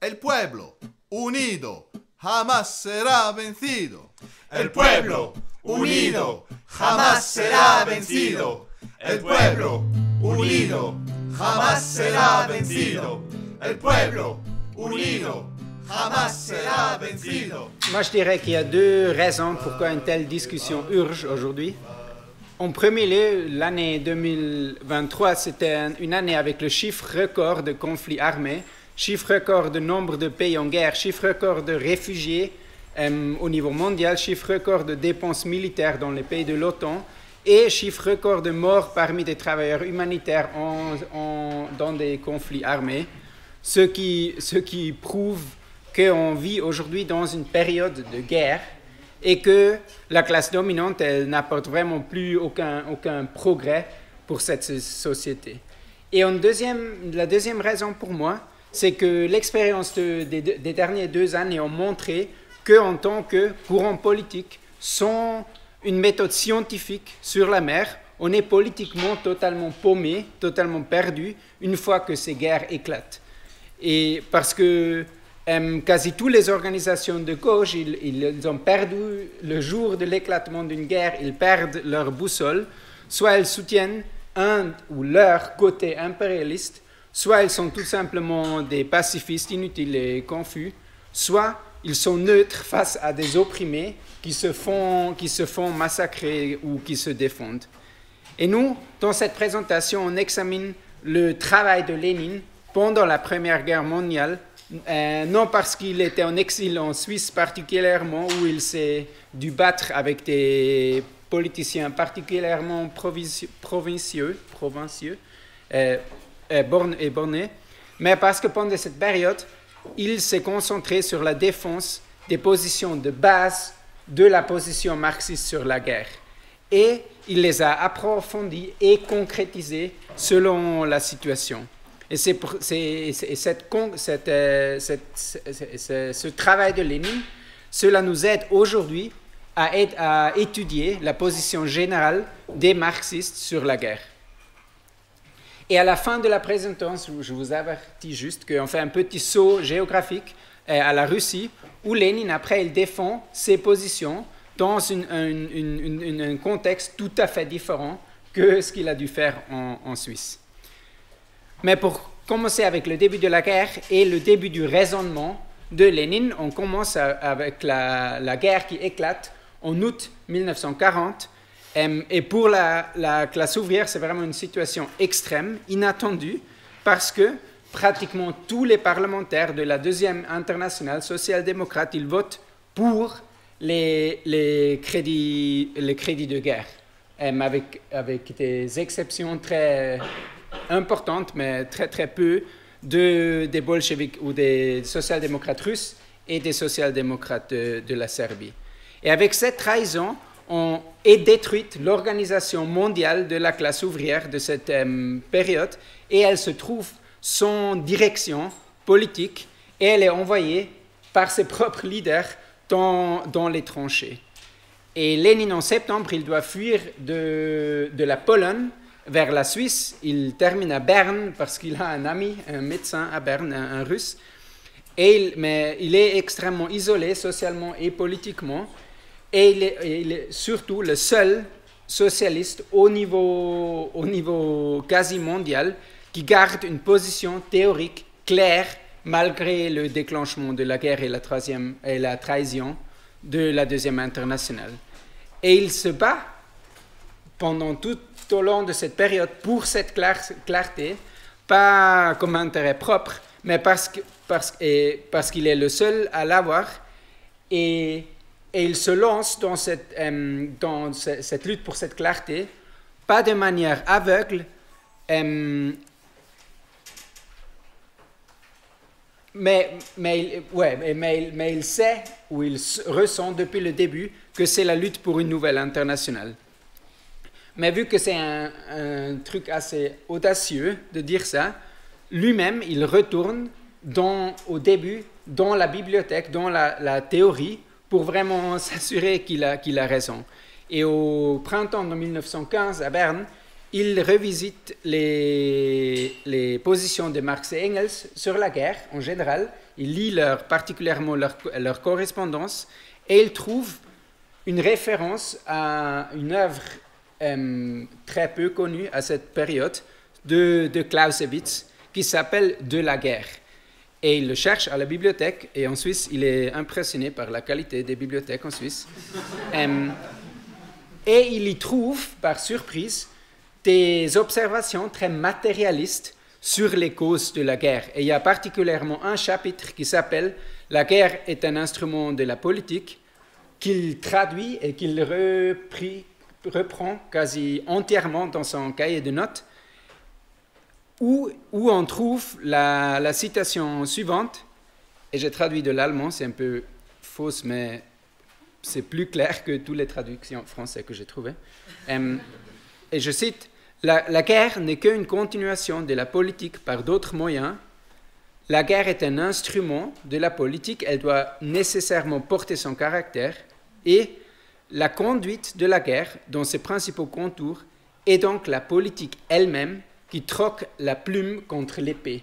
El pueblo unido jamás será vencido. El pueblo unido jamás será vencido. El pueblo unido jamás será vencido. El pueblo unido jamás será vencido. Moi, je dirais qu'il y a deux raisons pourquoi une telle discussion urge aujourd'hui. En premier lieu, l'année 2023, c'était une année avec le chiffre record de conflits armés, chiffre record de nombre de pays en guerre, chiffre record de réfugiés au niveau mondial, chiffre record de dépenses militaires dans les pays de l'OTAN et chiffre record de morts parmi des travailleurs humanitaires dans des conflits armés, ce qui prouve qu'on vit aujourd'hui dans une période de guerre et que la classe dominante, elle n'apporte vraiment plus aucun progrès pour cette société. Et la deuxième raison pour moi, c'est que l'expérience des dernières 2 années ont montré qu'en tant que courant politique, sans une méthode scientifique sur la mer, on est politiquement totalement paumé, totalement perdu, une fois que ces guerres éclatent. Et parce que quasi toutes les organisations de gauche, ils ont perdu le jour de l'éclatement d'une guerre, ils perdent leur boussole, soit elles soutiennent un ou leur côté impérialiste, soit ils sont tout simplement des pacifistes inutiles et confus, soit ils sont neutres face à des opprimés qui se font massacrer ou qui se défendent. Et nous, dans cette présentation, on examine le travail de Lénine pendant la Première Guerre mondiale, non parce qu'il était en exil en Suisse particulièrement, où il s'est dû battre avec des politiciens particulièrement provincieux bornés, mais parce que pendant cette période, il s'est concentré sur la défense des positions de base de la position marxiste sur la guerre. Et il les a approfondies et concrétisées selon la situation. Et ce travail de Lénine, cela nous aide aujourd'hui à étudier la position générale des marxistes sur la guerre. Et à la fin de la présentation, je vous avertis juste qu'on fait un petit saut géographique à la Russie, où Lénine, après, il défend ses positions dans un contexte tout à fait différent que ce qu'il a dû faire en Suisse. Mais pour commencer avec le début de la guerre et le début du raisonnement de Lénine, on commence avec la guerre qui éclate en août 1940. Et pour la classe ouvrière, c'est vraiment une situation extrême, inattendue, parce que pratiquement tous les parlementaires de la Deuxième Internationale social-démocrate, ils votent pour les crédits de guerre, avec des exceptions très importantes, mais très très peu, des bolcheviks ou des social-démocrates russes et des social-démocrates de la Serbie. Et avec cette trahison, on est détruite l'organisation mondiale de la classe ouvrière de cette période, et elle se trouve sans direction politique, et elle est envoyée par ses propres leaders dans les tranchées. Et Lénine, en septembre, il doit fuir de la Pologne vers la Suisse. Il termine à Berne parce qu'il a un ami, un médecin à Berne, un Russe, mais il est extrêmement isolé socialement et politiquement. Et il est surtout le seul socialiste au niveau quasi mondial qui garde une position théorique claire malgré le déclenchement de la guerre et la trahison de la Deuxième Internationale. Et il se bat pendant tout au long de cette période pour cette clarté, pas comme intérêt propre, mais parce qu'il est le seul à l'avoir. Et il se lance dans cette lutte pour cette clarté, pas de manière aveugle, mais il sait ou il ressent depuis le début que c'est la lutte pour une nouvelle internationale. Mais vu que c'est un truc assez audacieux de dire ça, lui-même, il retourne au début dans la bibliothèque, dans la théorie, pour vraiment s'assurer qu'il a raison. Et au printemps de 1915, à Berne, il revisite les positions de Marx et Engels sur la guerre en général. Il lit particulièrement leur correspondance et il trouve une référence à une œuvre très peu connue à cette période de Clausewitz qui s'appelle « De la guerre ». Et il le cherche à la bibliothèque, et en Suisse, il est impressionné par la qualité des bibliothèques en Suisse. Et il y trouve, par surprise, des observations très matérialistes sur les causes de la guerre. Et il y a particulièrement un chapitre qui s'appelle « La guerre est un instrument de la politique », qu'il traduit et qu'il reprend quasi entièrement dans son cahier de notes, où on trouve la citation suivante, et j'ai traduit de l'allemand, c'est un peu fausse, mais c'est plus clair que toutes les traductions françaises que j'ai trouvées. Et je cite, « La guerre n'est qu'une continuation de la politique par d'autres moyens. La guerre est un instrument de la politique, elle doit nécessairement porter son caractère, et la conduite de la guerre, dans ses principaux contours, est donc la politique elle-même, qui troque la plume contre l'épée. »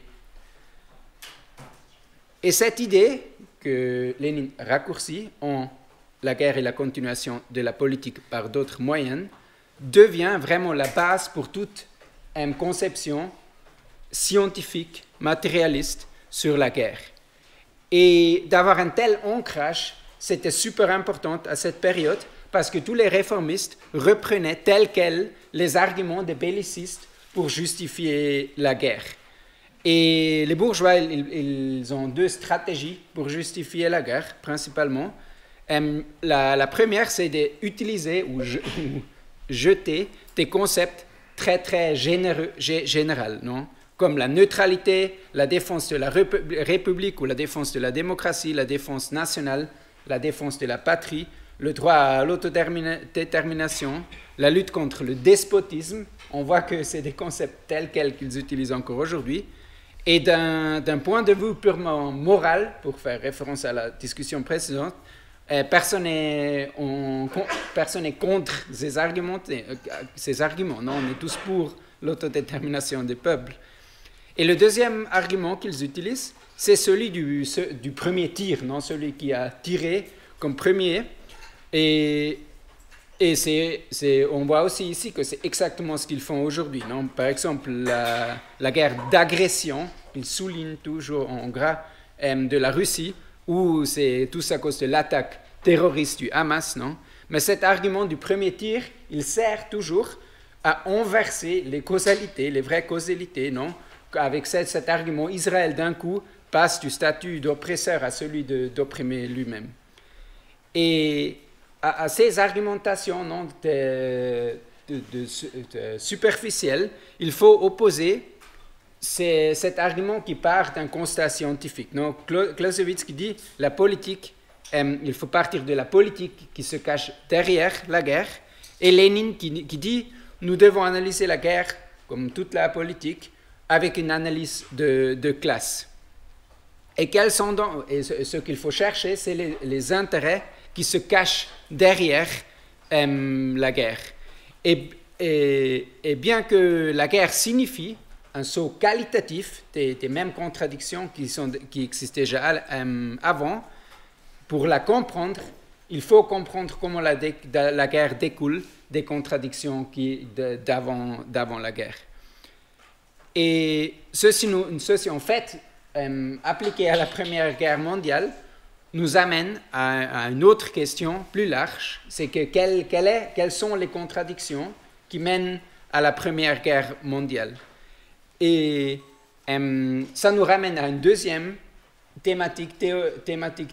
Et cette idée que Lénine raccourcit en la guerre est la continuation de la politique par d'autres moyens devient vraiment la base pour toute une conception scientifique, matérialiste sur la guerre. Et d'avoir un tel ancrage, c'était super important à cette période parce que tous les réformistes reprenaient tels quels les arguments des bellicistes pour justifier la guerre. Et les bourgeois, ils ont deux stratégies pour justifier la guerre, principalement. La première, c'est d'utiliser ou jeter des concepts très, très généraux, non? Comme la neutralité, la défense de la République ou la défense de la démocratie, la défense nationale, la défense de la patrie, le droit à l'autodétermination, la lutte contre le despotisme. On voit que c'est des concepts tels quels qu'ils utilisent encore aujourd'hui. Et d'un point de vue purement moral, pour faire référence à la discussion précédente, personne n'est contre ces arguments. Non, on est tous pour l'autodétermination des peuples. Et le deuxième argument qu'ils utilisent, c'est celui du premier tir, non, celui qui a tiré comme premier. Et on voit aussi ici que c'est exactement ce qu'ils font aujourd'hui. Non? Par exemple, la guerre d'agression, ils soulignent toujours en gras de la Russie, où c'est tout à cause de l'attaque terroriste du Hamas. Non? Mais cet argument du premier tir, il sert toujours à inverser les causalités, les vraies causalités. Non? Avec cet argument, Israël d'un coup passe du statut d'oppresseur à celui d'opprimé lui-même. Et à ces argumentations non, superficielles, il faut opposer cet argument qui part d'un constat scientifique. Non? Clausewitz qui dit la politique, il faut partir de la politique qui se cache derrière la guerre, et Lénine qui dit nous devons analyser la guerre, comme toute la politique, avec une analyse de classe. Et ce qu'il faut chercher, c'est les intérêts qui se cachent derrière la guerre. Et bien que la guerre signifie un saut qualitatif des mêmes contradictions qui existaient déjà avant, pour la comprendre, il faut comprendre comment la guerre découle des contradictions d'avant la guerre. Et ceci en fait, appliqué à la Première Guerre mondiale, nous amène à une autre question plus large, c'est que quelles sont les contradictions qui mènent à la Première Guerre mondiale. Et ça nous ramène à une deuxième thématique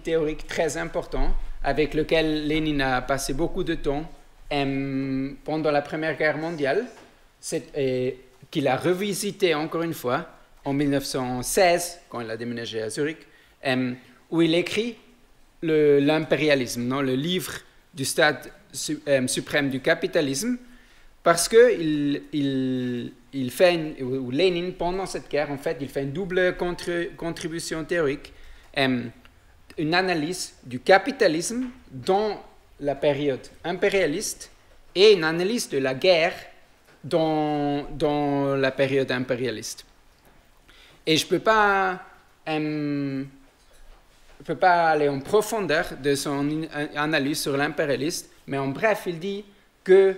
théorique très importante, avec laquelle Lénine a passé beaucoup de temps pendant la Première Guerre mondiale, qu'il a revisité encore une fois en 1916, quand il a déménagé à Zurich, où il écrit l'impérialisme, non, le livre du stade suprême du capitalisme, parce que Lénine, pendant cette guerre, en fait, il fait une double contribution théorique, une analyse du capitalisme dans la période impérialiste et une analyse de la guerre dans la période impérialiste. Et je ne peux pas aller en profondeur de son analyse sur l'impérialiste, mais en bref, il dit que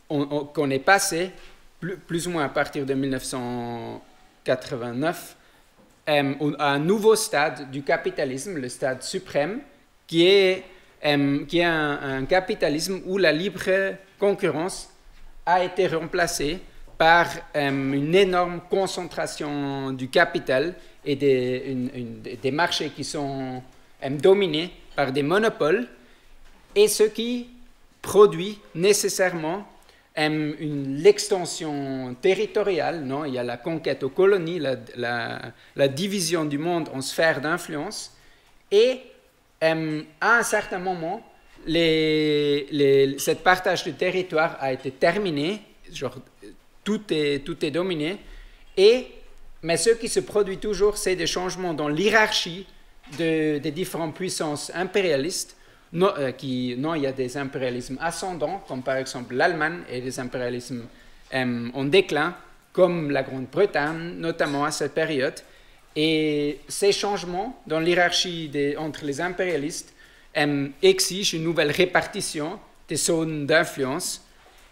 qu'on est passé, plus ou moins à partir de 1989, à un nouveau stade du capitalisme, le stade suprême, qui est un capitalisme où la libre concurrence a été remplacée par une énorme concentration du capital et des marchés qui sont dominés par des monopoles, et ce qui produit nécessairement l'extension territoriale. Non, il y a la conquête aux colonies, la division du monde en sphères d'influence, et à un certain moment, cette partage de territoire a été terminé, genre tout est dominé, mais ce qui se produit toujours, c'est des changements dans l'hierarchie des différentes puissances impérialistes. Il y a des impérialismes ascendants, comme par exemple l'Allemagne, et des impérialismes en déclin, comme la Grande-Bretagne, notamment à cette période. Et ces changements dans l'hierarchie entre les impérialistes exigent une nouvelle répartition des zones d'influence,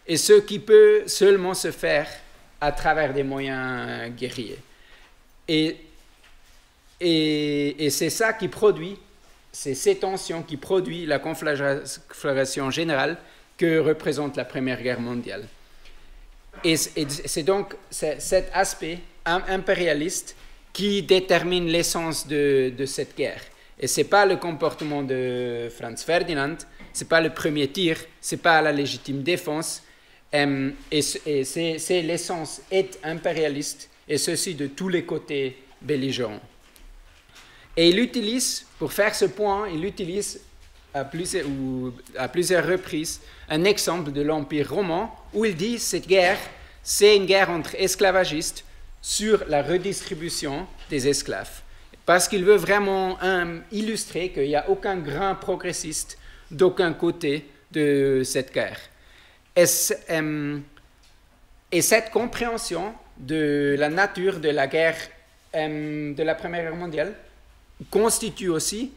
et ce qui peut seulement se faire à travers des moyens guerriers. Et c'est ça qui produit, c'est ces tensions qui produisent la conflagration générale que représente la Première Guerre mondiale. Et c'est donc cet aspect impérialiste qui détermine l'essence de cette guerre. Et ce n'est pas le comportement de Franz Ferdinand, ce n'est pas le premier tir, ce n'est pas la légitime défense, et c'est l'essence impérialiste, et ceci de tous les côtés belligérants. Et il utilise, pour faire ce point, il utilise à plusieurs reprises un exemple de l'Empire romain où il dit que cette guerre, c'est une guerre entre esclavagistes sur la redistribution des esclaves. Parce qu'il veut vraiment illustrer qu'il n'y a aucun grand progressiste d'aucun côté de cette guerre. Et cette compréhension de la nature de la guerre de la Première Guerre mondiale constitue aussi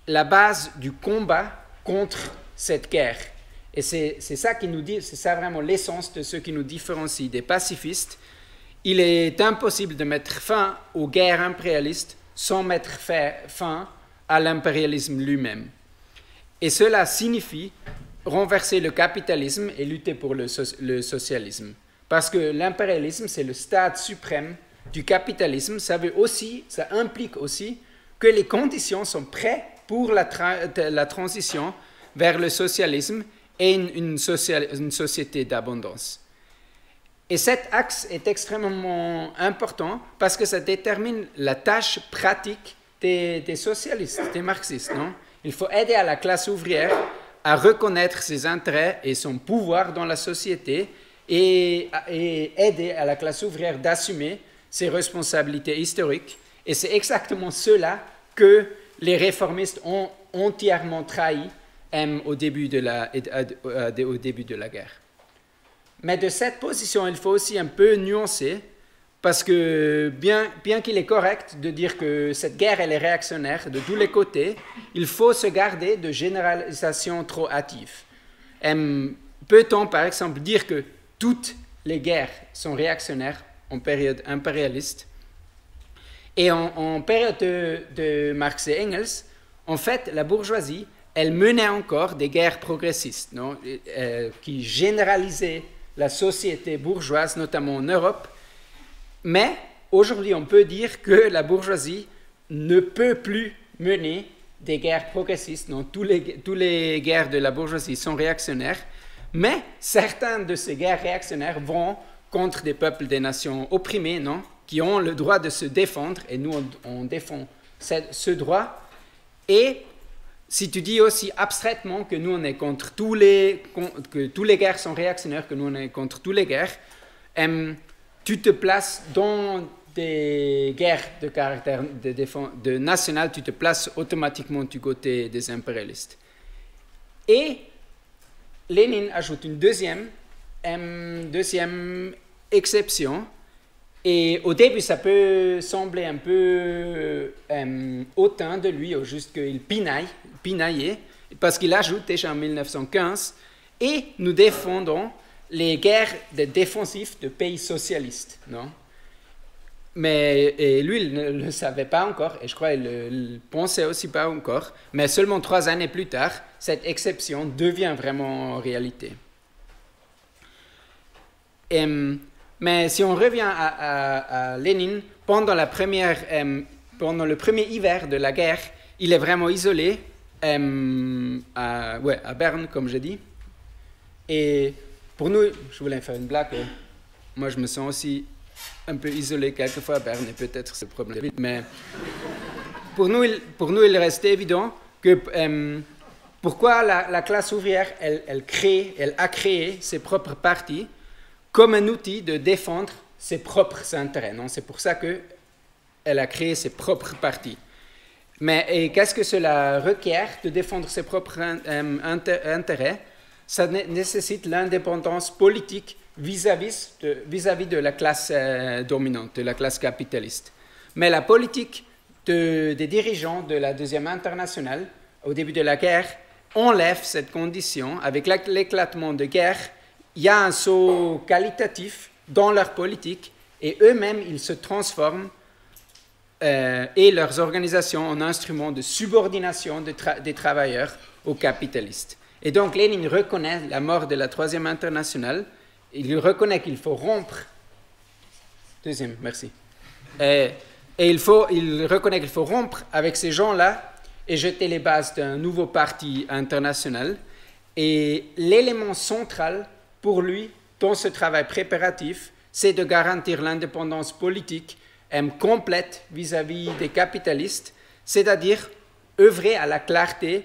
la base du combat contre cette guerre. Et c'est ça qui nous dit, c'est ça vraiment l'essence de ce qui nous différencie des pacifistes. Il est impossible de mettre fin aux guerres impérialistes sans mettre fin à l'impérialisme lui-même. Et cela signifie renverser le capitalisme et lutter pour le socialisme. Parce que l'impérialisme, c'est le stade suprême du capitalisme. Ça implique aussi que les conditions sont prêtes pour la transition vers le socialisme et une société d'abondance. Et cet axe est extrêmement important parce que ça détermine la tâche pratique des socialistes, des marxistes. Non? Il faut aider à la classe ouvrière à reconnaître ses intérêts et son pouvoir dans la société et aider à la classe ouvrière d'assumer ses responsabilités historiques. Et c'est exactement cela que les réformistes ont entièrement trahi au début de la guerre. Mais de cette position, il faut aussi un peu nuancer, parce que bien qu'il est correct de dire que cette guerre elle est réactionnaire de tous les côtés, il faut se garder de généralisations trop hâtives. Peut-on par exemple dire que toutes les guerres sont réactionnaires en période impérialiste? Et en période de Marx et Engels, en fait, la bourgeoisie, elle menait encore des guerres progressistes, non? Qui généralisaient la société bourgeoise, notamment en Europe. Mais aujourd'hui, on peut dire que la bourgeoisie ne peut plus mener des guerres progressistes. Non, tous les guerres de la bourgeoisie sont réactionnaires, mais certaines de ces guerres réactionnaires vont contre des peuples, des nations opprimées, non, qui ont le droit de se défendre, et nous, on défend ce droit. Et si tu dis aussi abstraitement que nous, on est contre que tous les guerres sont réactionnaires, que nous, on est contre toutes les guerres, tu te places dans des guerres de caractère de national, tu te places automatiquement du côté des impérialistes. Et Lénine ajoute une deuxième exception. Et au début, ça peut sembler un peu hautain de lui, au juste qu'il pinaillait, parce qu'il ajoute déjà en 1915, et nous défendons les guerres défensives de pays socialistes, non? Mais lui, il ne le savait pas encore, et je crois qu'il ne le pensait aussi pas encore, mais seulement 3 années plus tard, cette exception devient vraiment réalité. Mais si on revient à Lénine, pendant le premier hiver de la guerre, il est vraiment isolé à Berne, comme je dis. Et pour nous, je voulais faire une blague, moi je me sens aussi un peu isolé quelquefois à Berne, et peut-être c'est le problème. Mais pour nous, il restait évident que pourquoi la classe ouvrière, elle a créé ses propres partis comme un outil de défendre ses propres intérêts. Non? C'est pour ça qu'elle a créé ses propres partis. Mais qu'est-ce que cela requiert de défendre ses propres intérêts? Ça nécessite l'indépendance politique vis-à-vis de la classe dominante, de la classe capitaliste. Mais la politique des dirigeants de la Deuxième Internationale, au début de la guerre, enlève cette condition. Avec l'éclatement de guerre, il y a un saut qualitatif dans leur politique et eux-mêmes, ils se transforment et leurs organisations en instruments de subordination des travailleurs aux capitalistes. Et donc, Lénine reconnaît la mort de la Troisième Internationale. Il reconnaît qu'il faut rompre. Deuxième, merci. Et il reconnaît qu'il faut rompre avec ces gens-là et jeter les bases d'un nouveau parti international. Et l'élément central pour lui, dans ce travail préparatif, c'est de garantir l'indépendance politique complète vis-à-vis des capitalistes, c'est-à-dire œuvrer à la clarté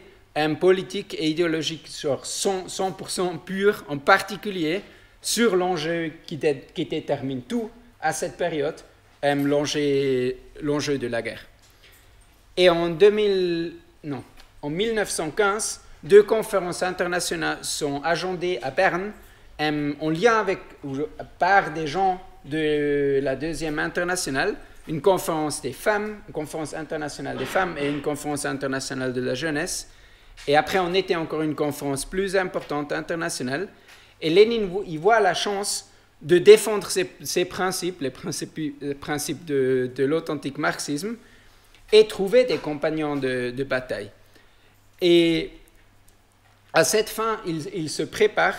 politique et idéologique sur 100% pur, en particulier sur l'enjeu qui détermine tout à cette période, l'enjeu de la guerre. Et en 1915, 2 conférences internationales sont agendées à Berne, en lien par des gens de la Deuxième Internationale, une conférence des femmes, une conférence internationale des femmes et une conférence internationale de la jeunesse. Et après, on était encore une conférence plus importante internationale. Et Lénine, il voit la chance de défendre ses principes, les principes de l'authentique marxisme, et trouver des compagnons de bataille. Et à cette fin, il se prépare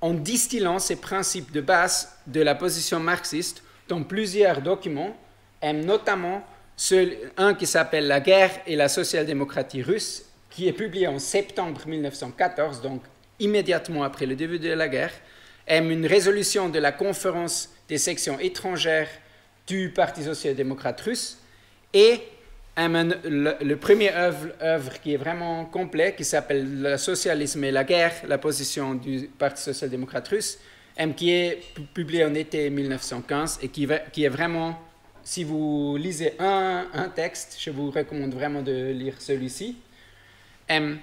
en distillant ces principes de base de la position marxiste dans plusieurs documents, notamment un qui s'appelle « La guerre et la social-démocratie russe », qui est publié en septembre 1914, donc immédiatement après le début de la guerre, une résolution de la conférence des sections étrangères du Parti social-démocrate russe, et le premier œuvre qui est vraiment complet, qui s'appelle « Le socialisme et la guerre, la position du Parti social-démocrate russe », qui est publié en été 1915 et qui est vraiment, si vous lisez un texte, je vous recommande vraiment de lire celui-ci. Mais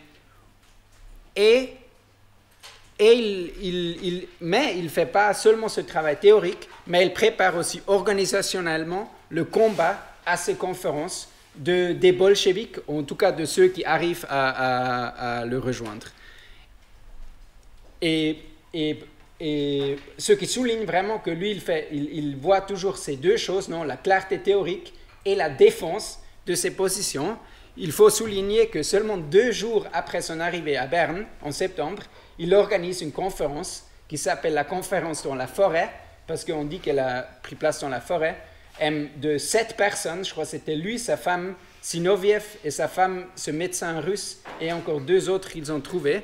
il ne fait pas seulement ce travail théorique, mais il prépare aussi organisationnellement le combat à ces conférences des bolcheviks, en tout cas de ceux qui arrivent à le rejoindre. Et ce qui souligne vraiment que lui, il voit toujours ces deux choses, non, la clarté théorique et la défense de ses positions. Il faut souligner que seulement 2 jours après son arrivée à Berne, en septembre, il organise une conférence qui s'appelle la conférence dans la forêt, parce qu'on dit qu'elle a pris place dans la forêt, de 7 personnes, je crois que c'était lui, sa femme Sinoviev et sa femme, ce médecin russe, et encore 2 autres qu'ils ont trouvés,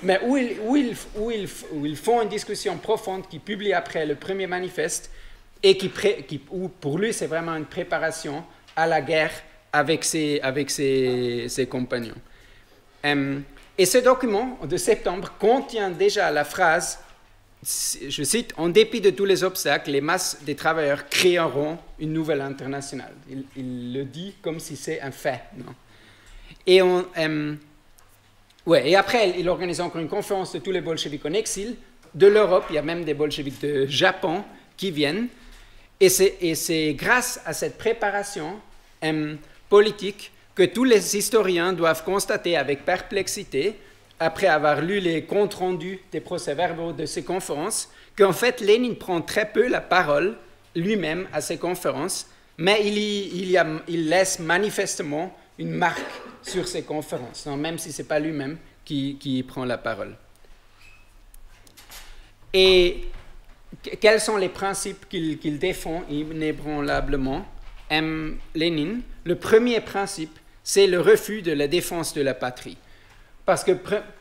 mais où ils font une discussion profonde qui publie après le premier manifeste, et où pour lui c'est vraiment une préparation à la guerre avec ses compagnons. Et ce document de septembre contient déjà la phrase, je cite, « En dépit de tous les obstacles, les masses des travailleurs créeront une nouvelle internationale ». Il le dit comme si c'est un fait. Non? Et Ouais, et après, il organise encore une conférence de tous les bolcheviks en exil de l'Europe. Il y a même des bolcheviks de Japon qui viennent. Et c'est grâce à cette préparation politique que tous les historiens doivent constater avec perplexité, après avoir lu les comptes rendus des procès-verbaux de ces conférences, qu'en fait, Lénine prend très peu la parole lui-même à ces conférences, mais il laisse manifestement une marque sur ces conférences, non, même si ce n'est pas lui-même qui prend la parole. Et quels sont les principes qu'il défend inébranlablement, Lénine? Le premier principe, c'est le refus de la défense de la patrie. Parce que,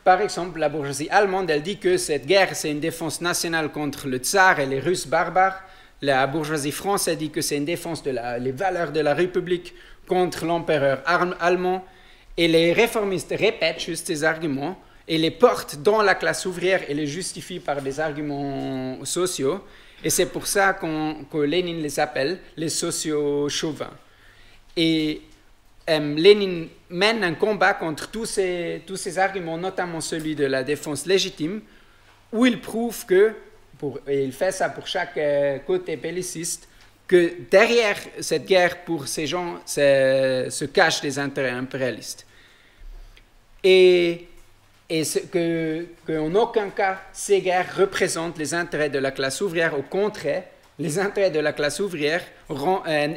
par exemple, la bourgeoisie allemande, elle dit que cette guerre, c'est une défense nationale contre le tsar et les Russes barbares. La bourgeoisie française dit que c'est une défense des valeurs de la République contre l'empereur allemand. Et les réformistes répètent juste ces arguments et les portent dans la classe ouvrière et les justifient par des arguments sociaux. Et c'est pour ça que Lénine les appelle les sociaux-chauvins. Et Lénine mène un combat contre tous ces arguments, notamment celui de la défense légitime, où il prouve et il fait ça pour chaque côté belliciste, que derrière cette guerre, pour ces gens, se cachent des intérêts impérialistes. Et qu'en aucun cas, ces guerres représentent les intérêts de la classe ouvrière. Au contraire, les intérêts de la classe ouvrière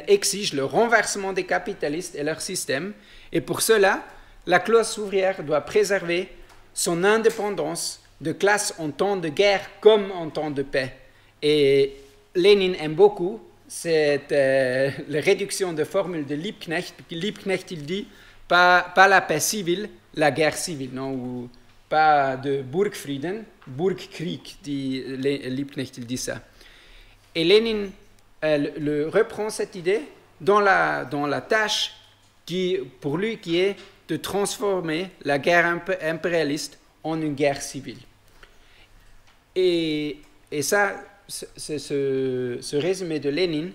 exigent le renversement des capitalistes et leur système. Et pour cela, la classe ouvrière doit préserver son indépendance de classe en temps de guerre comme en temps de paix. Et Lénine aime beaucoup cette la réduction de formule de Liebknecht. Liebknecht, il dit pas la paix civile, la guerre civile, non, ou pas de Burgfrieden, Burgkrieg, dit Liebknecht, il dit ça. Et Lénine reprend cette idée dans la tâche pour lui qui est de transformer la guerre impérialiste en une guerre civile. Et ça, ce résumé de Lénine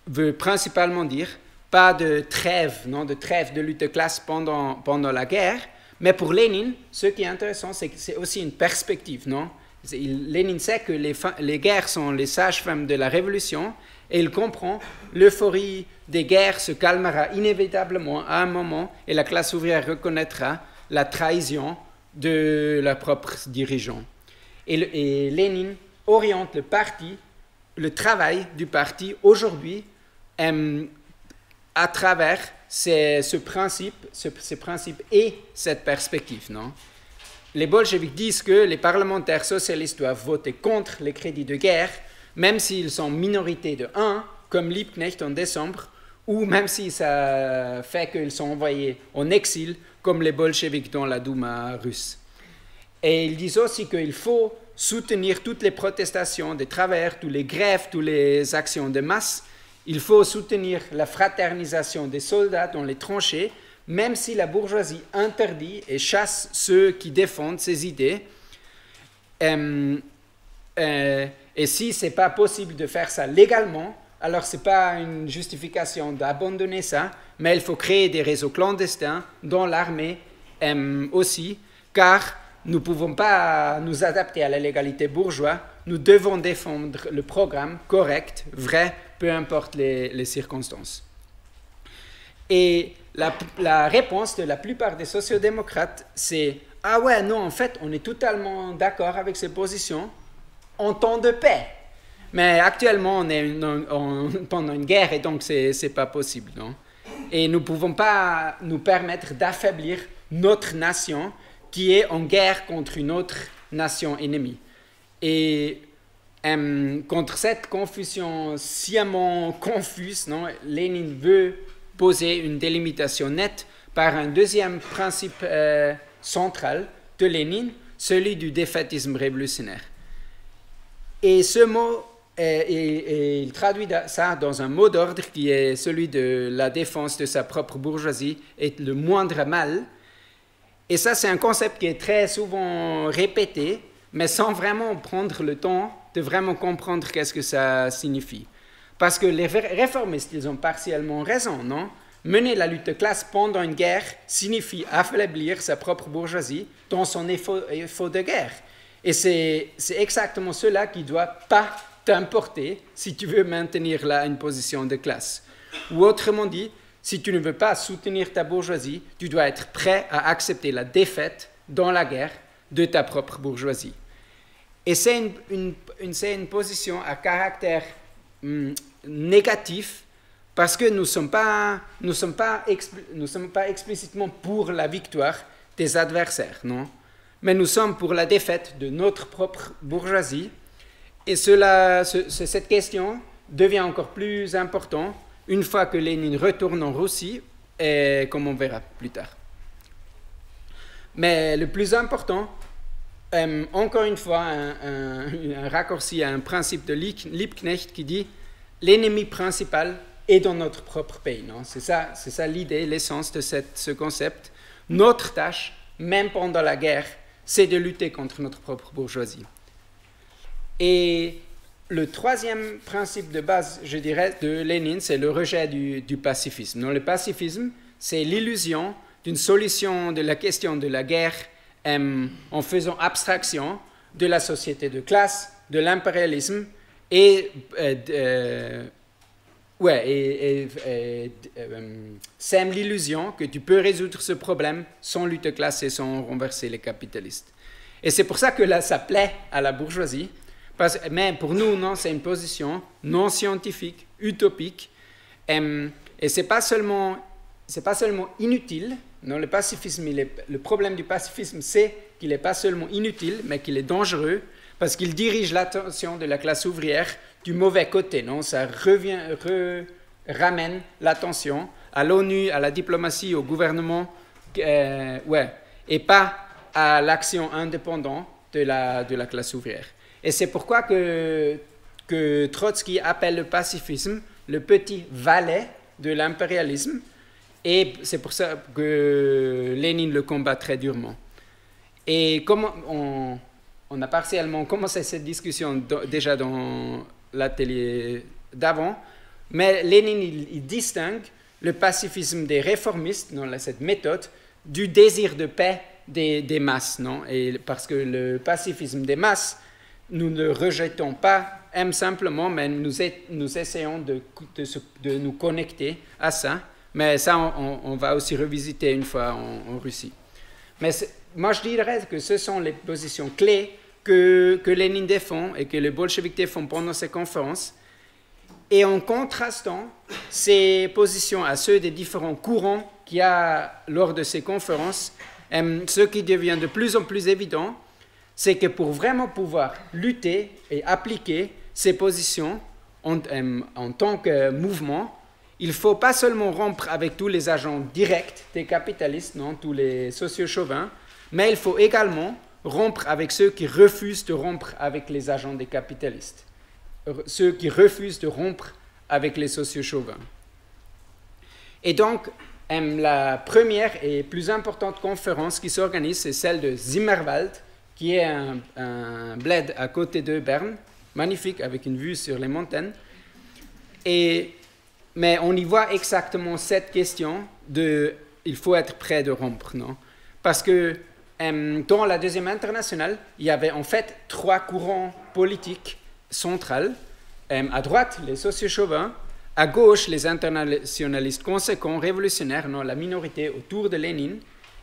veut principalement dire pas de trêve, non, de trêve de lutte de classe pendant la guerre, mais pour Lénine, ce qui est intéressant, c'est que c'est aussi une perspective, non? Lénine sait que les guerres sont les sages-femmes de la révolution et il comprend l'euphorie des guerres se calmera inévitablement à un moment et la classe ouvrière reconnaîtra la trahison de leurs propres dirigeants. Et Lénine oriente le travail du parti aujourd'hui à travers ce principe et cette perspective, non? Les bolcheviks disent que les parlementaires socialistes doivent voter contre les crédits de guerre, même s'ils sont minorité de 1, comme Liebknecht en décembre, ou même si ça fait qu'ils sont envoyés en exil, comme les bolcheviks dans la Douma russe. Et ils disent aussi qu'il faut soutenir toutes les protestations des travailleurs, toutes les grèves, toutes les actions de masse. Il faut soutenir la fraternisation des soldats dans les tranchées, même si la bourgeoisie interdit et chasse ceux qui défendent ces idées. Et si ce n'est pas possible de faire ça légalement, alors ce n'est pas une justification d'abandonner ça, mais il faut créer des réseaux clandestins dans l'armée aussi, car nous ne pouvons pas nous adapter à la légalité bourgeoise, nous devons défendre le programme correct, vrai, peu importe les circonstances. Et la réponse de la plupart des sociodémocrates, c'est « Ah ouais, non, en fait, on est totalement d'accord avec ces positions en temps de paix. Mais actuellement, on est pendant une guerre et donc ce n'est pas possible. Non? Et nous ne pouvons pas nous permettre d'affaiblir notre nation qui est en guerre contre une autre nation ennemie. » Et contre cette confusion sciemment confuse, non, Lénine veut poser une délimitation nette par un deuxième principe central de Lénine, celui du défaitisme révolutionnaire. Et ce mot, il traduit ça dans un mot d'ordre qui est celui de la défense de sa propre bourgeoisie et le moindre mal. Et ça, c'est un concept qui est très souvent répété, mais sans vraiment prendre le temps de vraiment comprendre qu'est-ce que ça signifie. Parce que les réformistes, ils ont partiellement raison, non? mener la lutte de classe pendant une guerre signifie affaiblir sa propre bourgeoisie dans son effort de guerre. Et c'est exactement cela qui ne doit pas t'importer si tu veux maintenir là une position de classe. Ou autrement dit, si tu ne veux pas soutenir ta bourgeoisie, tu dois être prêt à accepter la défaite dans la guerre de ta propre bourgeoisie. Et c'est une position à caractère négatif parce que nous ne sommes pas explicitement pour la victoire des adversaires, non? Mais nous sommes pour la défaite de notre propre bourgeoisie. Et cette question devient encore plus importante une fois que Lénine retourne en Russie, et comme on verra plus tard. Mais le plus important, encore une fois, un raccourci à un principe de Liebknecht qui dit « l'ennemi principal est dans notre propre pays ». C'est ça l'idée, l'essence de ce concept. Notre tâche, même pendant la guerre, c'est de lutter contre notre propre bourgeoisie. Et le troisième principe de base, je dirais, de Lénine, c'est le rejet du pacifisme. Le pacifisme, c'est l'illusion d'une solution de la question de la guerre en faisant abstraction de la société de classe, de l'impérialisme et sème l'illusion que tu peux résoudre ce problème sans lutte de classe et sans renverser les capitalistes. Et c'est pour ça que là, ça plaît à la bourgeoisie. Mais pour nous, non, c'est une position non scientifique, utopique, et c'est pas seulement inutile. Non, le problème du pacifisme, c'est qu'il n'est pas seulement inutile, mais qu'il est dangereux, parce qu'il dirige l'attention de la classe ouvrière du mauvais côté. Non, ça ramène l'attention à l'ONU, à la diplomatie, au gouvernement, et pas à l'action indépendante de la classe ouvrière. Et c'est pourquoi que Trotsky appelle le pacifisme le petit valet de l'impérialisme, et c'est pour ça que Lénine le combat très durement. Et comme on a partiellement commencé cette discussion déjà dans l'atelier d'avant, mais Lénine il distingue le pacifisme des réformistes, non, cette méthode, du désir de paix des masses, non? Et parce que le pacifisme des masses, nous ne rejetons pas simplement, mais nous essayons de nous connecter à ça. Mais ça, on va aussi revisiter une fois en Russie. Mais moi, je dirais que ce sont les positions clés que Lénine défend et que les bolcheviks défendent pendant ces conférences. Et en contrastant ces positions à ceux des différents courants qu'il y a lors de ces conférences, ce qui devient de plus en plus évident, c'est que pour vraiment pouvoir lutter et appliquer ces positions en tant que mouvement, il ne faut pas seulement rompre avec tous les agents directs des capitalistes, non, tous les socio-chauvins, mais il faut également rompre avec ceux qui refusent de rompre avec les agents des capitalistes, ceux qui refusent de rompre avec les socio-chauvins. Et donc, la première et plus importante conférence qui s'organise, c'est celle de Zimmerwald, qui est un bled à côté de Berne, magnifique, avec une vue sur les montagnes. Mais on y voit exactement cette question de « il faut être prêt de rompre ». Non? Parce que dans la Deuxième Internationale, il y avait en fait 3 courants politiques centrales. À droite, les socio-chauvins. À gauche, les internationalistes conséquents, révolutionnaires, non, la minorité autour de Lénine.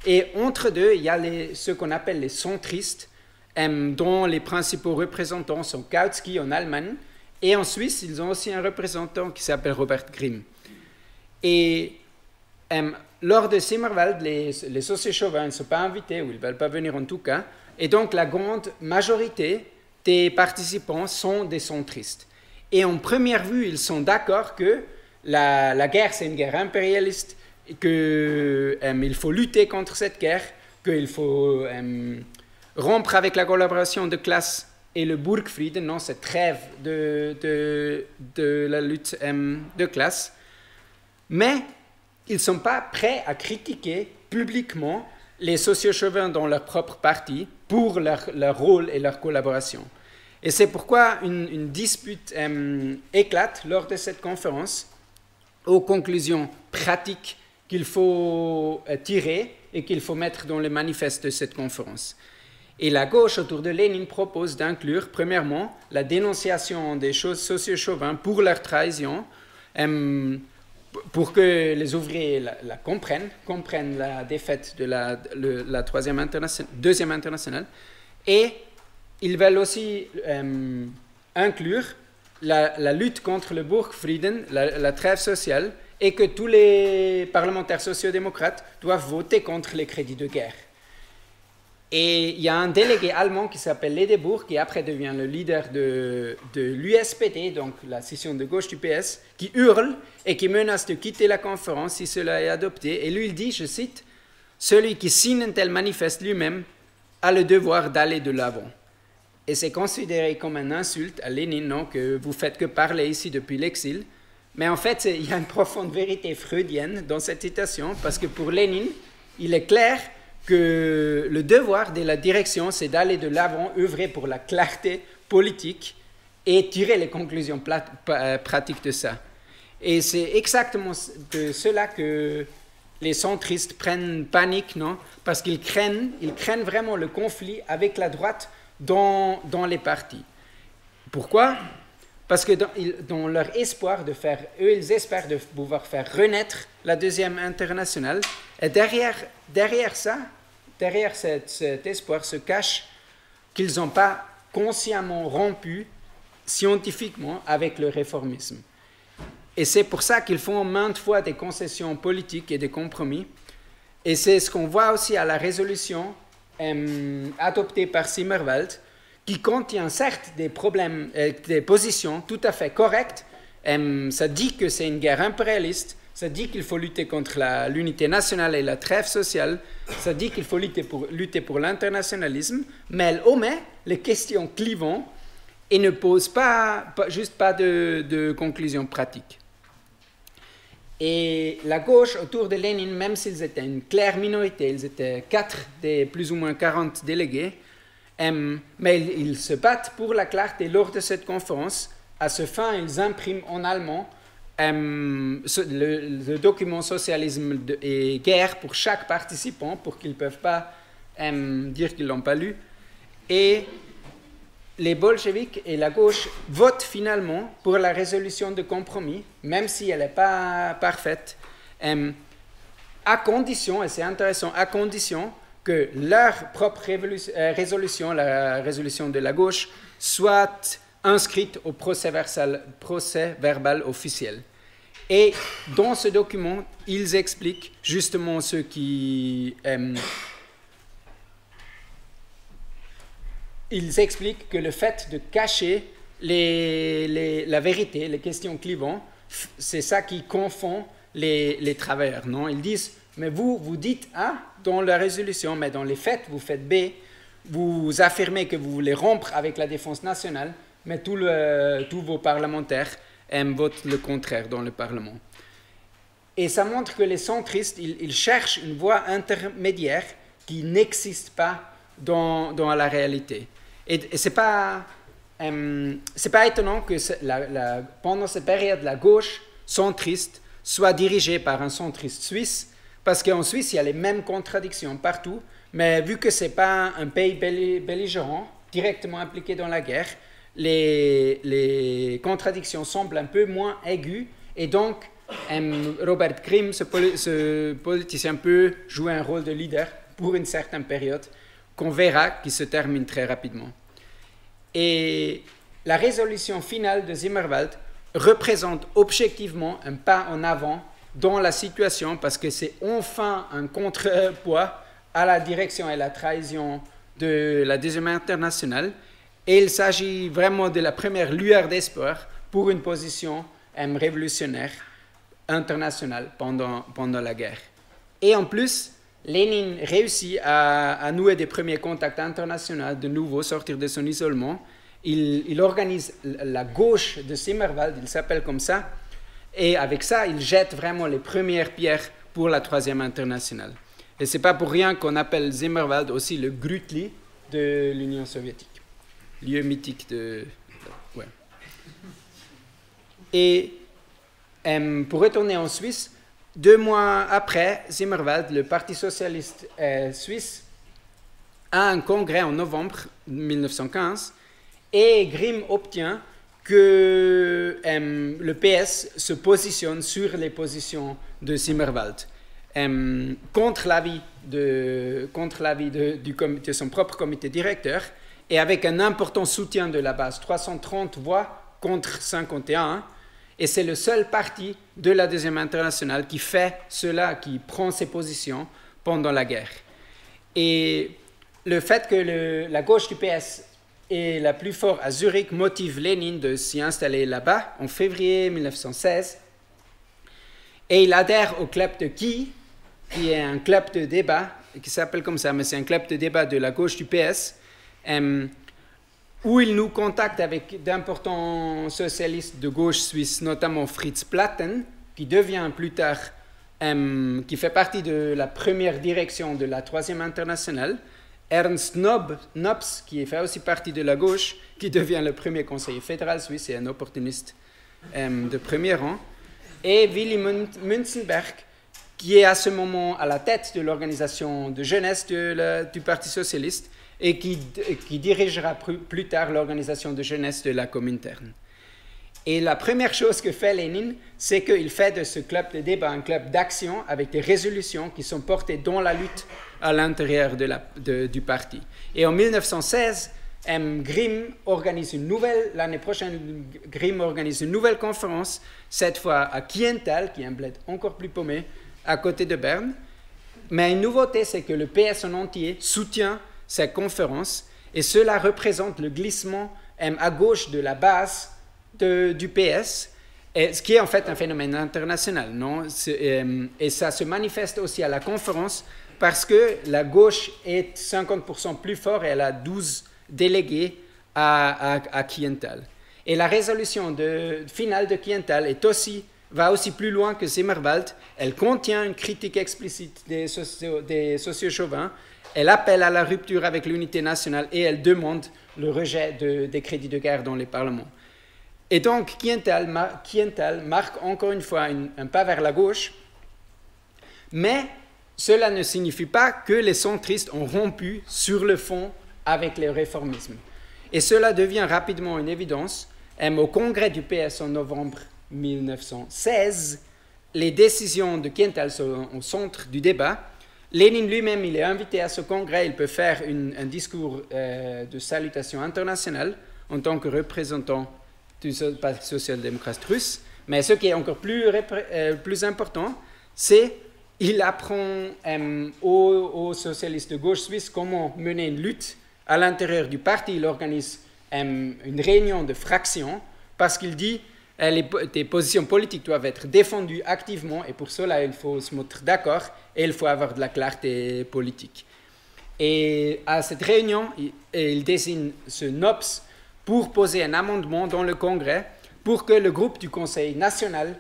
Et entre deux, il y a ce qu'on appelle les centristes, dont les principaux représentants sont Kautsky en Allemagne, et en Suisse, ils ont aussi un représentant qui s'appelle Robert Grimm. Et lors de Zimmerwald, les socio-chauvins ne sont pas invités, ou ils ne veulent pas venir en tout cas, et donc la grande majorité des participants sont des centristes. Et en première vue, ils sont d'accord que la guerre, c'est une guerre impérialiste, et qu'il faut lutter contre cette guerre, qu'il faut rompre avec la collaboration de classe et le Burgfrieden, non, cette trêve de la lutte de classe. Mais ils ne sont pas prêts à critiquer publiquement les socio-chauvins dans leur propre parti pour leur rôle et leur collaboration. Et c'est pourquoi une dispute éclate lors de cette conférence aux conclusions pratiques qu'il faut tirer et qu'il faut mettre dans le manifeste de cette conférence. Et la gauche autour de Lénine propose d'inclure, premièrement, la dénonciation des choses socio-chauvins pour leur trahison, pour que les ouvriers la comprennent la défaite de la deuxième internationale. Et ils veulent aussi inclure la lutte contre le Burgfrieden, la trêve sociale, et que tous les parlementaires sociodémocrates doivent voter contre les crédits de guerre. Et il y a un délégué allemand qui s'appelle Ledebourg, qui après devient le leader de l'USPD, donc la scission de gauche du PS, qui hurle et qui menace de quitter la conférence si cela est adopté. Et lui, il dit, je cite, « Celui qui signe un tel manifeste lui-même a le devoir d'aller de l'avant. » Et c'est considéré comme une insulte à Lénine, non, que vous faites que parler ici depuis l'exil. Mais en fait, il y a une profonde vérité freudienne dans cette citation, parce que pour Lénine, il est clair que le devoir de la direction, c'est d'aller de l'avant, œuvrer pour la clarté politique et tirer les conclusions pratiques de ça. Et c'est exactement de cela que les centristes prennent panique, non? Parce qu'ils craignent vraiment le conflit avec la droite dans les partis. Pourquoi? Parce que dans leur espoir de faire, eux, ils espèrent de pouvoir faire renaître la deuxième internationale. Et derrière cet espoir se cache qu'ils n'ont pas consciemment rompu scientifiquement avec le réformisme. Et c'est pour ça qu'ils font maintes fois des concessions politiques et des compromis. Et c'est ce qu'on voit aussi à la résolution adoptée par Zimmerwald, qui contient certes des problèmes, des positions tout à fait correctes. Ça dit que c'est une guerre impérialiste, ça dit qu'il faut lutter contre l'unité nationale et la trêve sociale, ça dit qu'il faut lutter pour l'internationalisme, mais elle omet les questions clivantes et ne pose juste pas de conclusions pratiques. Et la gauche autour de Lénine, même s'ils étaient une claire minorité, ils étaient 4 des plus ou moins 40 délégués, mais ils se battent pour la clarté lors de cette conférence. À ce fin, ils impriment en allemand le document Socialisme et guerre pour chaque participant, pour qu'ils ne peuvent pas dire qu'ils ne l'ont pas lu. Et les bolcheviks et la gauche votent finalement pour la résolution de compromis, même si elle n'est pas parfaite, à condition, et c'est intéressant, à condition que leur propre résolution, la résolution de la gauche, soit inscrite au procès verbal officiel. Et dans ce document, ils expliquent justement ce qui... ils expliquent que le fait de cacher la vérité, les questions clivantes, c'est ça qui confond les travailleurs, non? Ils disent, mais vous dites A dans la résolution, mais dans les faits, vous faites B, vous affirmez que vous voulez rompre avec la défense nationale, mais tous vos parlementaires votent le contraire dans le Parlement. Et ça montre que les centristes, ils cherchent une voie intermédiaire qui n'existe pas dans la réalité. Et ce n'est pas étonnant que pendant cette période, la gauche centriste soit dirigée par un centriste suisse, parce qu'en Suisse, il y a les mêmes contradictions partout, mais vu que ce n'est pas un pays belligérant, directement impliqué dans la guerre, les contradictions semblent un peu moins aiguës, et donc Robert Grimm, ce politicien, peut jouer un rôle de leader pour une certaine période, qu'on verra qui se termine très rapidement. Et la résolution finale de Zimmerwald représente objectivement un pas en avant dans la situation, parce que c'est enfin un contrepoids à la direction et la trahison de la deuxième internationale, et il s'agit vraiment de la première lueur d'espoir pour une position révolutionnaire internationale pendant la guerre. Et en plus, Lénine réussit à nouer des premiers contacts internationaux, de nouveau sortir de son isolement. Il organise la gauche de Zimmerwald, il s'appelle comme ça, et avec ça, il jette vraiment les premières pierres pour la troisième internationale. Et ce n'est pas pour rien qu'on appelle Zimmerwald aussi le Grütli de l'Union soviétique, lieu mythique de... Ouais. Et pour retourner en Suisse, 2 mois après, Zimmerwald, le Parti socialiste suisse, a un congrès en novembre 1915 et Grimm obtient que le PS se positionne sur les positions de Zimmerwald, contre l'avis de son propre comité directeur, et avec un important soutien de la base, 330 voix contre 51, et c'est le seul parti de la Deuxième Internationale qui fait cela, qui prend ses positions pendant la guerre. Et le fait que la gauche du PS est la plus forte à Zurich motive Lénine de s'y installer là-bas en février 1916. Et il adhère au club de qui est un club de débat, qui s'appelle comme ça, mais c'est un club de débat de la gauche du PS, où il nous contacte avec d'importants socialistes de gauche suisse, notamment Fritz Platen, qui devient plus tard, qui fait partie de la première direction de la Troisième Internationale, Ernst Nobs, qui fait aussi partie de la gauche, qui devient le premier conseiller fédéral suisse et un opportuniste de premier rang, et Willy Münzenberg, qui est à ce moment à la tête de l'organisation de jeunesse du Parti socialiste, et qui dirigera plus tard l'organisation de jeunesse de la Comintern. Et la première chose que fait Lénine, c'est qu'il fait de ce club de débat un club d'action avec des résolutions qui sont portées dans la lutte à l'intérieur du parti. Et en 1916, l'année prochaine, Grimm organise une nouvelle conférence, cette fois à Kiental, qui est un bled encore plus paumé, à côté de Berne. Mais une nouveauté, c'est que le PS en entier soutient cette conférence, et cela représente le glissement à gauche de la base du PS, ce qui est en fait un phénomène international, non? Et ça se manifeste aussi à la conférence parce que la gauche est 50% plus forte et elle a 12 délégués à Kiental. Et la résolution finale de Kiental va aussi plus loin que Zimmerwald. Elle contient une critique explicite des socio-chauvins. Elle appelle à la rupture avec l'unité nationale et elle demande le rejet des crédits de guerre dans les parlements. Et donc, Kiental marque encore une fois un pas vers la gauche, mais cela ne signifie pas que les centristes ont rompu sur le fond avec le réformisme. Et cela devient rapidement une évidence. Au congrès du PS en novembre 1916, les décisions de Kiental sont au centre du débat. Lénine lui-même, il est invité à ce congrès, il peut faire un discours de salutation internationale en tant que représentant du Parti social-démocrate russe, mais ce qui est encore plus important, c'est qu'il apprend aux socialistes de gauche suisse comment mener une lutte à l'intérieur du parti. Il organise une réunion de fraction parce qu'il dit des positions politiques doivent être défendues activement et pour cela il faut se mettre d'accord et il faut avoir de la clarté politique. Et à cette réunion, il désigne ce NOPS pour poser un amendement dans le Congrès pour que le groupe du Conseil national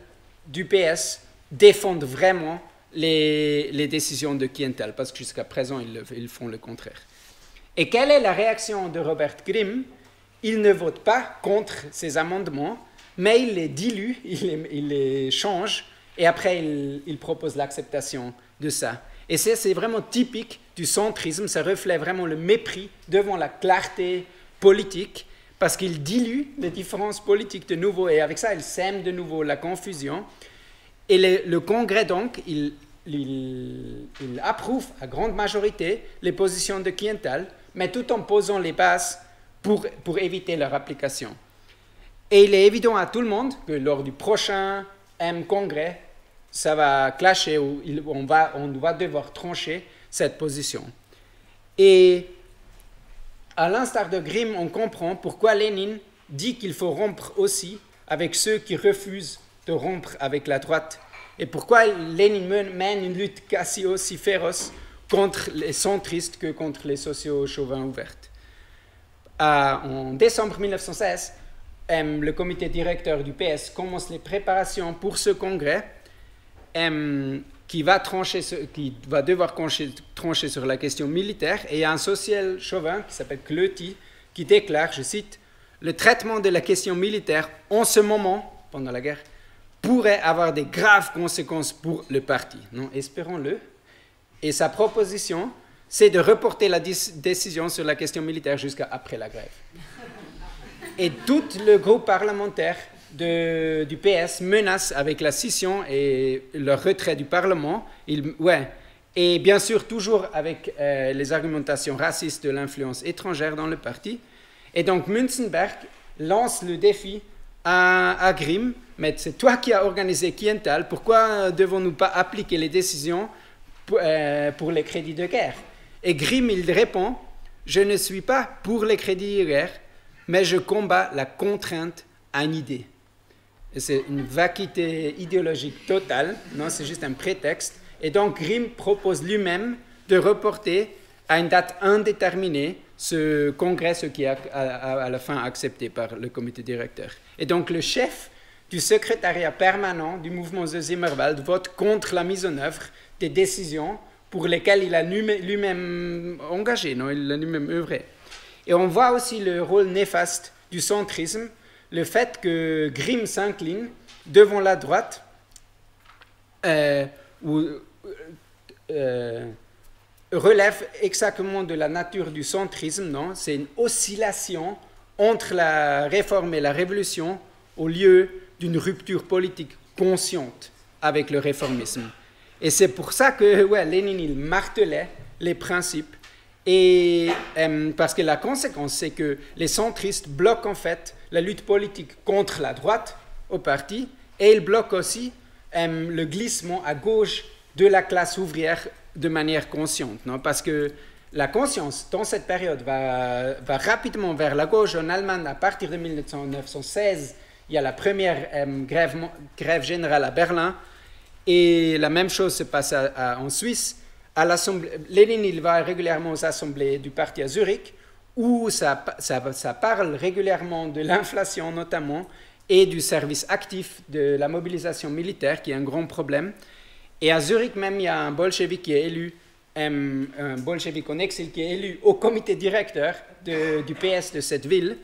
du PS défende vraiment les décisions de Kiental, parce que jusqu'à présent, ils font le contraire. Et quelle est la réaction de Robert Grimm? Il ne vote pas contre ces amendements, mais il les dilue, il les change, et après, il propose l'acceptation de ça. Et c'est vraiment typique du centrisme, ça reflète vraiment le mépris devant la clarté politique, parce qu'il dilue les différences politiques de nouveau, et avec ça, il sème de nouveau la confusion. Et le Congrès, donc, il approuve à grande majorité les positions de Kiental, mais tout en posant les bases pour éviter leur application. Et il est évident à tout le monde que lors du prochain Congrès, ça va clasher, ou on va devoir trancher cette position. Et à l'instar de Grimm, on comprend pourquoi Lénine dit qu'il faut rompre aussi avec ceux qui refusent de rompre avec la droite, et pourquoi Lénine mène une lutte quasi aussi féroce contre les centristes que contre les socio-chauvins ouvertes. En décembre 1916, le comité directeur du PS commence les préparations pour ce congrès qui va devoir trancher sur la question militaire, et il y a un social-chauvin qui s'appelle Klöti qui déclare, je cite, « Le traitement de la question militaire en ce moment, pendant la guerre, pourrait avoir des graves conséquences pour le parti. Non, espérons-le. Et sa proposition, c'est de reporter la décision sur la question militaire jusqu'à après la grève. Et tout le groupe parlementaire du PS menace avec la scission et le retrait du Parlement. Et bien sûr, toujours avec les argumentations racistes de l'influence étrangère dans le parti. Et donc, Münzenberg lance le défi à Grimm, mais c'est toi qui as organisé Kiental, pourquoi ne devons-nous pas appliquer les décisions pour les crédits de guerre? Et Grimm, il répond, je ne suis pas pour les crédits de guerre, mais je combats la contrainte à une idée. Et c'est une vacuité idéologique totale, non, c'est juste un prétexte. Et donc Grimm propose lui-même de reporter à une date indéterminée ce congrès, ce qui est à la fin accepté par le comité directeur. Et donc le chef du secrétariat permanent du mouvement de Zimmerwald vote contre la mise en œuvre des décisions pour lesquelles il a lui-même engagé, non, il a lui-même œuvré. Et on voit aussi le rôle néfaste du centrisme, le fait que Grimm s'incline devant la droite, relève exactement de la nature du centrisme, non? C'est une oscillation entre la réforme et la révolution au lieu d'une rupture politique consciente avec le réformisme. Et c'est pour ça que Lénine il martelait les principes, et parce que la conséquence, c'est que les centristes bloquent en fait la lutte politique contre la droite au parti, et ils bloquent aussi le glissement à gauche de la classe ouvrière de manière consciente, non? Parce que la conscience, dans cette période, va rapidement vers la gauche. En Allemagne, à partir de 1916, il y a la première grève générale à Berlin, et la même chose se passe en Suisse. À l'Assemblée, Lénine il va régulièrement aux assemblées du parti à Zurich, où ça parle régulièrement de l'inflation notamment, et du service actif de la mobilisation militaire, qui est un grand problème. Et à Zurich même, il y a un bolchevique qui est élu, un bolchevique en exil qui est élu au comité directeur du PS de cette ville,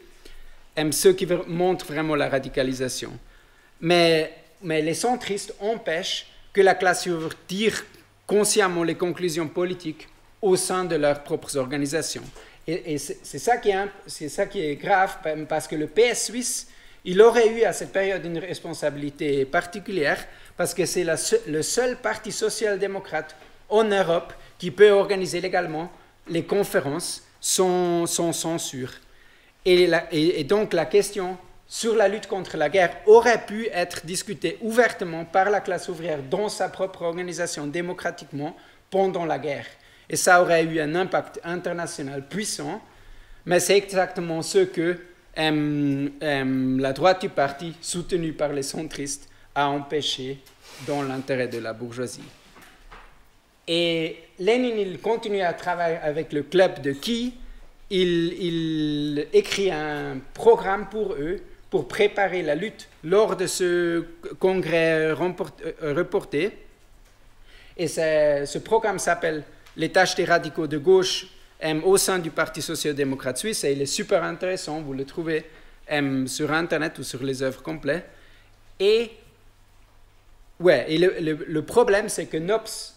ce qui montre vraiment la radicalisation. Mais les centristes empêchent que la classe ouvrière tire consciemment les conclusions politiques au sein de leurs propres organisations. Et c'est ça qui est grave, parce que le PS suisse, il aurait eu à cette période une responsabilité particulière, parce que c'est le seul parti social-démocrate en Europe qui peut organiser légalement les conférences sans censure. Et donc la question sur la lutte contre la guerre aurait pu être discutée ouvertement par la classe ouvrière dans sa propre organisation démocratiquement pendant la guerre. Et ça aurait eu un impact international puissant, mais c'est exactement ce que la droite du parti, soutenue par les centristes, a empêché dans l'intérêt de la bourgeoisie. Et Lénine, il continue à travailler avec le club de Kiev. Il écrit un programme pour eux, pour préparer la lutte lors de ce congrès reporté. Et ce programme s'appelle « Les tâches des radicaux de gauche » au sein du Parti social-démocrate suisse, et il est super intéressant, vous le trouvez sur Internet ou sur les œuvres complètes. Et le problème, c'est que Nobs,